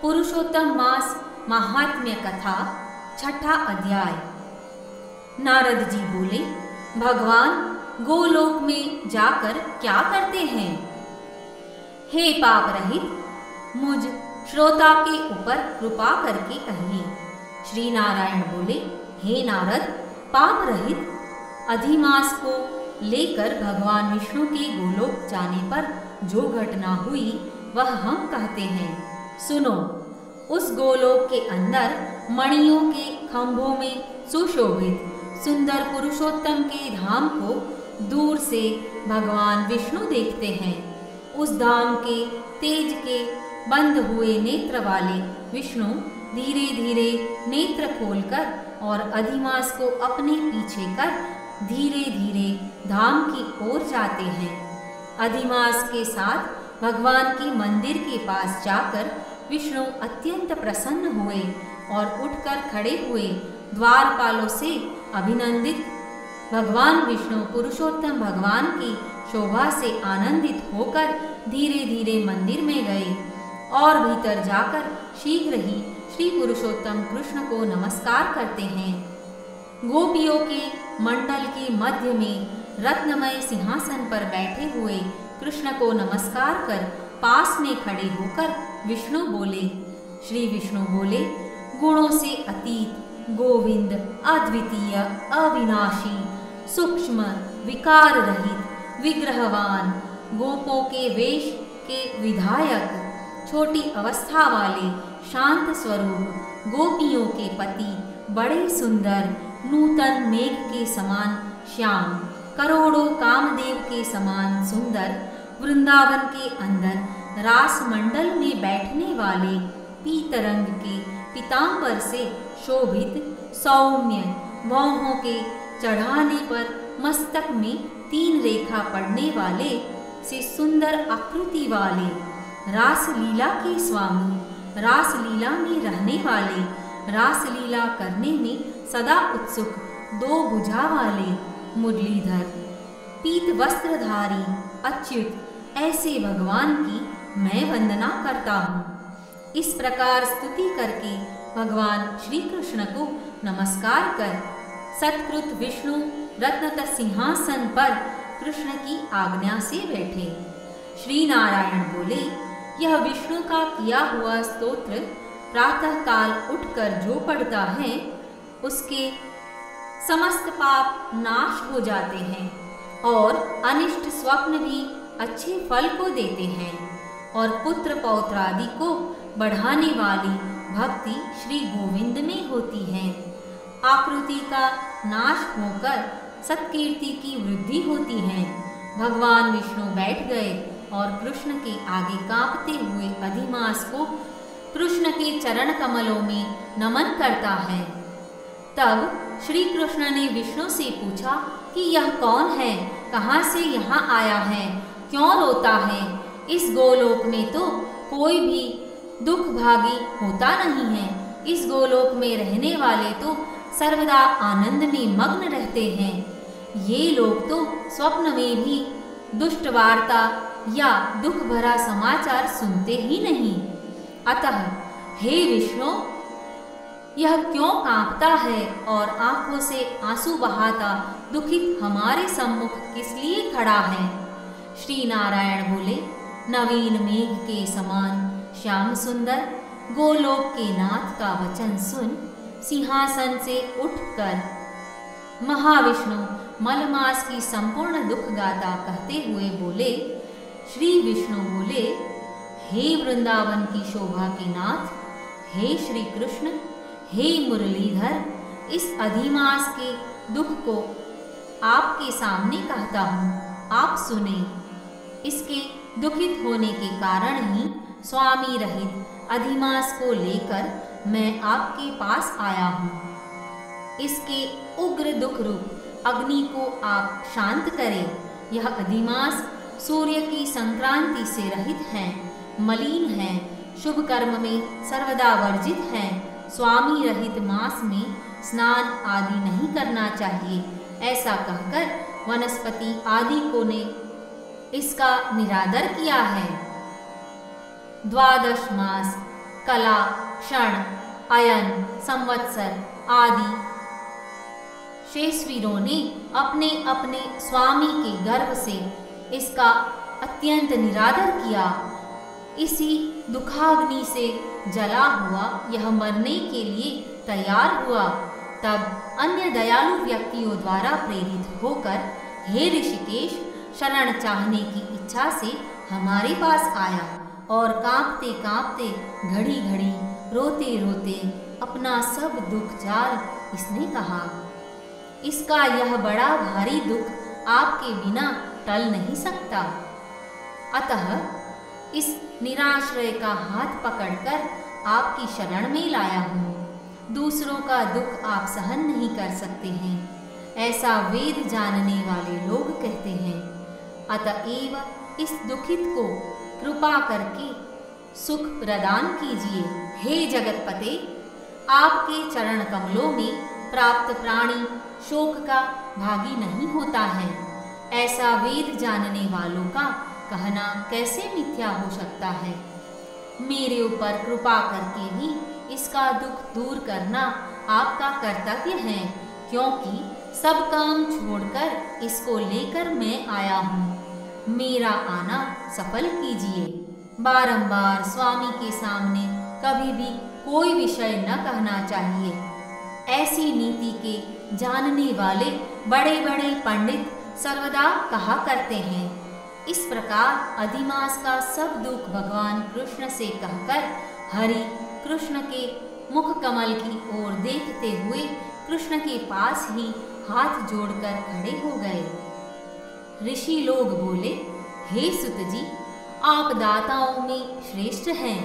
पुरुषोत्तम मास महात्म्य कथा छठा अध्याय। नारद जी बोले, भगवान गोलोक में जाकर क्या करते हैं? हे पाप रहित, मुझ श्रोता के ऊपर कृपा करके कहिए। श्री नारायण बोले, हे नारद, पाप रहित अधिमास को लेकर भगवान विष्णु के गोलोक जाने पर जो घटना हुई वह हम कहते हैं। सुनो। उस गोलोक के अंदर मणियों के खंभों में सुशोभित सुंदर पुरुषोत्तम के धाम को दूर से भगवान विष्णु देखते हैं। उस धाम के तेज के बंद हुए नेत्र वाले विष्णु धीरे धीरे नेत्र खोलकर और अधिमास को अपने पीछे कर धीरे धीरे धाम की ओर जाते हैं। अधिमास के साथ भगवान के मंदिर के पास जाकर विष्णु अत्यंत प्रसन्न हुए और उठकर खड़े हुए द्वारपालों से अभिनंदित भगवान विष्णु पुरुषोत्तम भगवान की शोभा से आनंदित होकर धीरे धीरे मंदिर में गए और भीतर जाकर शीघ्र ही श्री पुरुषोत्तम कृष्ण को नमस्कार करते हैं। गोपियों के मंडल के मध्य में रत्नमय सिंहासन पर बैठे हुए कृष्ण को नमस्कार कर पास में खड़े होकर विष्णु बोले, श्री विष्णु बोले, गुणों से अतीत गोविंद अद्वितीय अविनाशी सूक्ष्म विकार रहित विग्रहवान गोपों के वेश के विधायक छोटी अवस्था वाले शांत स्वरूप गोपियों के पति बड़े सुंदर नूतन मेघ के समान श्याम करोड़ों कामदेव के समान सुंदर वृंदावन के अंदर रास मंडल में बैठने वाले पीत रंग के पीतांबर से शोभित सौम्य भौहों के चढ़ाने पर मस्तक में 3 रेखा पड़ने वाले से सुंदर आकृति वाले रासलीला के स्वामी, रासलीला में रहने वाले, रासलीला करने में सदा उत्सुक 2 भुजा वाले मुरलीधर पीत वस्त्रधारी अच्युत ऐसे भगवान की मैं वंदना करता हूँ। इस प्रकार स्तुति करके भगवान श्री कृष्ण को नमस्कार कर सत्कृत विष्णु रत्नत सिंहासन पर कृष्ण की आज्ञा से बैठे। श्री नारायण बोले, यह विष्णु का किया हुआ स्तोत्र प्रातः काल उठकर जो पढ़ता है उसके समस्त पाप नाश हो जाते हैं और अनिष्ट स्वप्न भी अच्छे फल को देते हैं और पुत्र पौत्र आदि को बढ़ाने वाली भक्ति श्री गोविंद में होती है। आकृति का नाश होकर सत्कीर्ति की वृद्धि होती है। भगवान विष्णु बैठ गए और कृष्ण के आगे कांपते हुए अधिमास को कृष्ण के चरण कमलों में नमन करता है। तब श्री कृष्ण ने विष्णु से पूछा कि यह कौन है, कहाँ से यहाँ आया है, क्यों रोता है? इस गोलोक में तो कोई भी दुख भागी होता नहीं है। इस गोलोक में रहने वाले तो सर्वदा आनंद में मग्न रहते हैं। ये लोग तो स्वप्न में भी दुष्ट वार्ता या दुख भरा समाचार सुनते ही नहीं। अतः हे विष्णु, यह क्यों कांपता है और आंखों से आंसू बहाता दुखित हमारे सम्मुख किस लिए खड़ा है? श्री नारायण बोले, नवीन मेघ के समान श्याम सुंदर गोलोक के नाथ का वचन सुन सिंहासन से उठकर महाविष्णु मलमास की संपूर्ण दुख गाथा कहते हुए बोले। श्री विष्णु बोले, हे वृंदावन की शोभा के नाथ, हे श्री कृष्ण, हे मुरलीधर, इस अधिमास के दुख को आपके सामने कहता हूँ, आप सुने। इसके दुखित होने के कारण ही स्वामी रहित अधिमास को लेकर मैं आपके पास आया हूँ। इसके उग्र दुख रूप अग्नि को आप शांत करें। यह अधिमास सूर्य की संक्रांति से रहित है, मलिन है, शुभ कर्म में सर्वदा वर्जित है। स्वामी रहित मास में स्नान आदि नहीं करना चाहिए। ऐसा कहकर वनस्पति आदि को ने इसका निरादर किया है। द्वादश मास कला, क्षण, अयन, संवत्सर आदि शेषवीरों ने अपने अपने स्वामी के गर्भ से इसका अत्यंत निरादर किया। इसी दुखाग्नि से जला हुआ यह मरने के लिए तैयार हुआ। तब अन्य दयालु व्यक्तियों द्वारा प्रेरित होकर हे ऋषिकेश, शरण चाहने की इच्छा से हमारे पास आया और कांपते कांपते, घड़ी घड़ी, रोते रोते अपना सब दुख जाल इसने कहा। इसका यह बड़ा भारी दुख आपके बिना टल नहीं सकता। अतः इस निराश्रय का हाथ पकड़कर आपकी शरण में लाया हूँ। दूसरों का दुख आप सहन नहीं कर सकते हैं, ऐसा वेद जानने वाले लोग कहते हैं। अतएव इस दुखित को कृपा करके सुख प्रदान कीजिए। हे जगतपते, आपके चरण कमलों में प्राप्त प्राणी शोक का भागी नहीं होता है, ऐसा वेद जानने वालों का कहना कैसे मिथ्या हो सकता है। मेरे ऊपर कृपा करके भी इसका दुख दूर करना आपका कर्तव्य है, क्योंकि सब काम छोड़कर इसको लेकर मैं आया हूँ। मेरा आना सफल कीजिए। बारंबार स्वामी के सामने कभी भी कोई विषय न कहना चाहिए। ऐसी नीति के जानने वाले बड़े बड़े पंडित सर्वदा कहा करते हैं। इस प्रकार अधिमास का सब दुख भगवान कृष्ण से कहकर हरि कृष्ण के मुख कमल की ओर देखते हुए कृष्ण के पास ही हाथ जोड़कर खड़े हो गए। ऋषि लोग बोले, हे सुत जी, आप दाताओं में श्रेष्ठ हैं।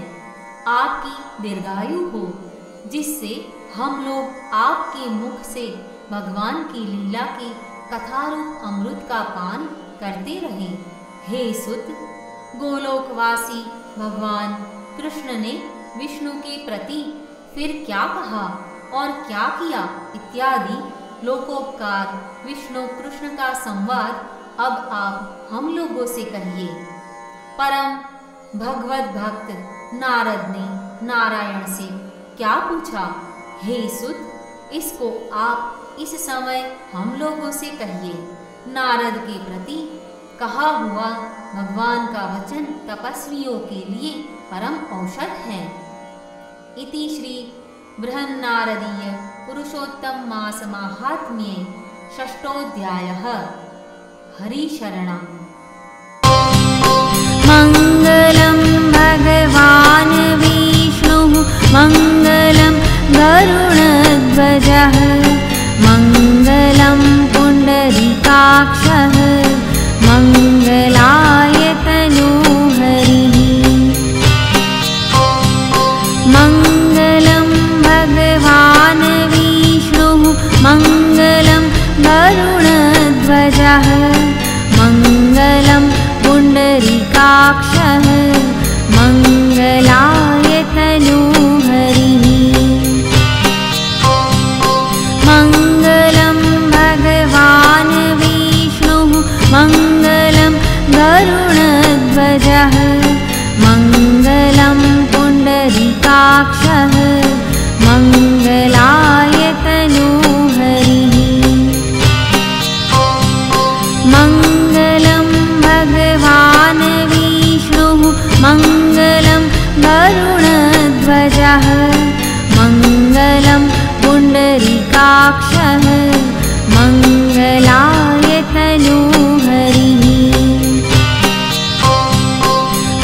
आपकी दीर्घायु हो, जिससे हम लोग आपके मुख से भगवान की लीला के कथारूप अमृत का पान करते रहे। हे सुत, गोलोकवासी भगवान कृष्ण ने विष्णु के प्रति फिर क्या कहा और क्या किया इत्यादि लोकोपकार विष्णु कृष्ण का संवाद अब आप हम लोगों से कहिए। परम भगवत भक्त नारद ने नारायण से क्या पूछा? हे सुत, इसको आप इस समय हम लोगों से कहिए। नारद के प्रति कहा हुआ भगवान का वचन तपस्वियों के लिए परम औषध है। इति श्री बृहन्नारदीय पुरुषोत्तम मास माहात्म्ये षष्ठोऽध्यायः। हरिशरणम्। मंगलम भगवान विष्णुः मंगलम गरुड़ध्वजः मंगलम पुंडरीकाक्षः मंगलाय तनूहरिः। मंगलम भगवान विष्णुः मंगलम गरुड़ध्वजः मंगलम पुंडरीकाक्षः मंगलाय तनूहरिः। मंगलम भगवान विष्णुः मंगलम गरुड़ध्वजः मंगलम पुंडरीकाक्षः मंगलाय तनूहरिः। मंगलम भगवान विष्णुः मंगलम गरुड़ध्वजः मंगलम पुंडरीकाक्षः मंगलाय तनूहरिः।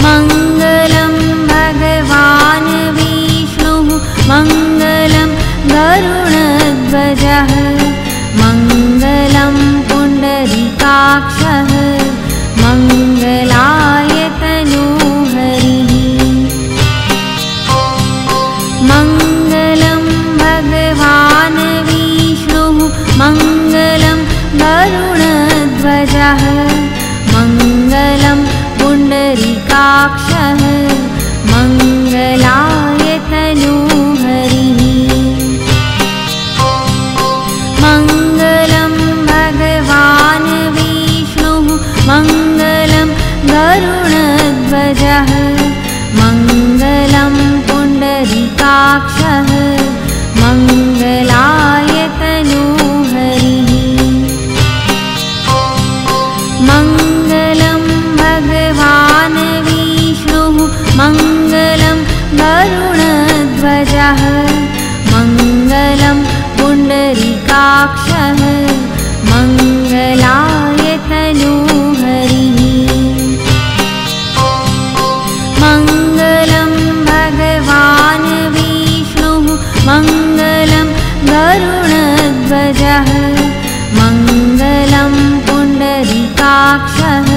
मंगलम भगवान विष्णुः मंगलम गरुड़ध्वजः मंगलम पुंडरीकाक्षः मंगलाय तनूहरिः। मंगलम भगवान विष्णुः मंगलम गरुड़ध्वजः मंगलम पुंडरीकाक्षः मंगलाय तनूहरिः। मंगलम भगवान विष्णुः मंगलम गरुड़ध्वजः मंगलम पुंडरीकाक्षः पुण्डरीकाक्षः मङ्गलाय तनूहरिः मङ्गलं भगवान् विष्णुः मङ्गलं गरुडध्वजः मङ्गलं पुण्डरीकाक्षः मङ्गलाय तनूहरिः मङ्गलं भगवान् विष्णुः मङ्गलं गरुडध्वजः मङ्गलं पुण्डरीकाक्षः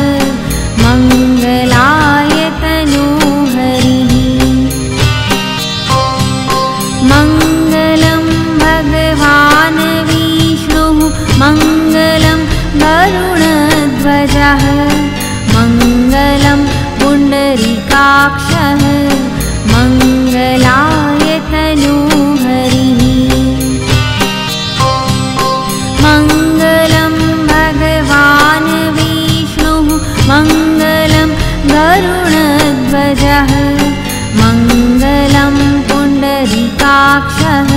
मङ्गलाय तनूहरिः मङ्गलं भगवान् विष्णुः मङ्गलं गरुडध्वजः मङ्गलं पुण्डरीकाक्षः मङ्गलाय तनूहरिः मङ्गलं भगवान् विष्णुः मङ्गलं गरुडध्वजः मङ्गलं पुण्डरीकाक्षः